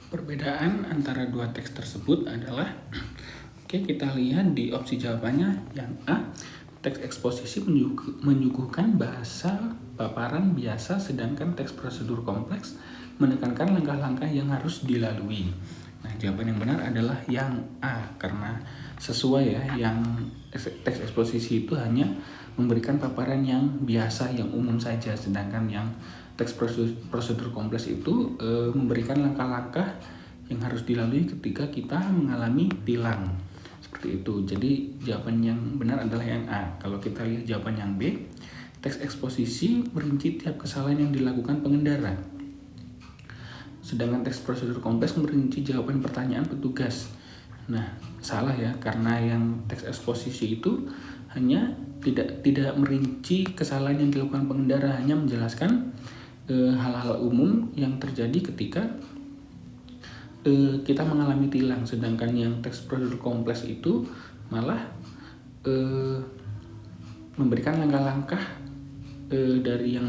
Perbedaan antara dua teks tersebut adalah, oke, kita lihat di opsi jawabannya yang A, teks eksposisi menyuguhkan bahasa paparan biasa, sedangkan teks prosedur kompleks menekankan langkah-langkah yang harus dilalui. Nah, jawaban yang benar adalah yang A, karena sesuai ya, yang teks eksposisi itu hanya memberikan paparan yang biasa, yang umum saja, sedangkan yang teks prosedur kompleks itu memberikan langkah-langkah yang harus dilalui ketika kita mengalami tilang. Seperti itu. Jadi jawaban yang benar adalah yang A. Kalau kita lihat jawaban yang B, teks eksposisi merinci tiap kesalahan yang dilakukan pengendara. Sedangkan teks prosedur kompleks merinci jawaban pertanyaan petugas. Nah, salah ya, karena yang teks eksposisi itu hanya tidak merinci kesalahan yang dilakukan pengendara, hanya menjelaskan hal-hal umum yang terjadi ketika kita mengalami tilang. Sedangkan yang teks prosedur kompleks itu malah memberikan langkah-langkah dari yang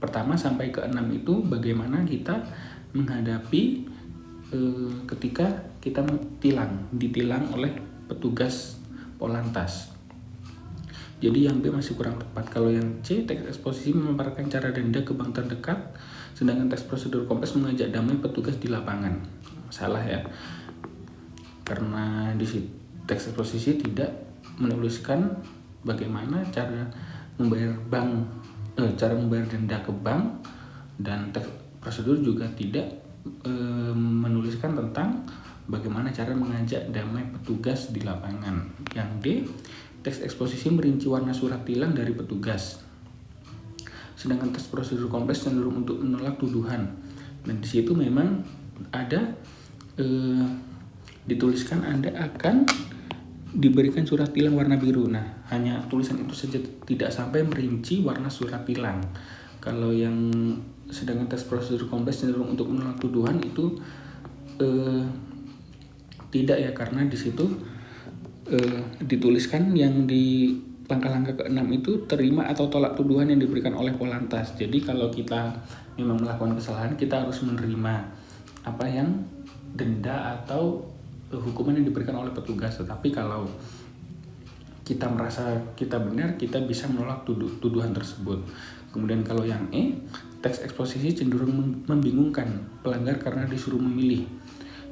pertama sampai ke 6 itu bagaimana kita menghadapi ketika kita ditilang oleh petugas Polantas. Jadi yang B masih kurang tepat. Kalau yang C, teks eksposisi memaparkan cara denda ke bank terdekat, sedangkan teks prosedur kompleks mengajak damai petugas di lapangan. Salah ya, karena di teks eksposisi tidak menuliskan bagaimana cara membayar denda ke bank, dan teks prosedur juga tidak menuliskan tentang bagaimana cara mengajak damai petugas di lapangan. Yang D, teks eksposisi merinci warna surat tilang dari petugas, sedangkan teks prosedur kompleks cenderung untuk menolak tuduhan. Dan di situ memang ada dituliskan Anda akan diberikan surat tilang warna biru. Nah, hanya tulisan itu saja, tidak sampai merinci warna surat tilang. Kalau yang sedangkan teks prosedur kompleks cenderung untuk menolak tuduhan itu tidak ya, karena di situ dituliskan yang di langkah-langkah ke-6 itu terima atau tolak tuduhan yang diberikan oleh Polantas. Jadi kalau kita memang melakukan kesalahan, kita harus menerima apa yang denda atau hukuman yang diberikan oleh petugas. Tetapi kalau kita merasa kita benar, kita bisa menolak tuduhan tersebut. Kemudian kalau yang E, teks eksposisi cenderung membingungkan pelanggar karena disuruh memilih,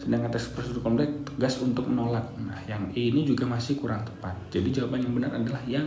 sedangkan teks prosedur kompleks tegas untuk menolak. Nah, yang E ini juga masih kurang tepat. Jadi jawaban yang benar adalah yang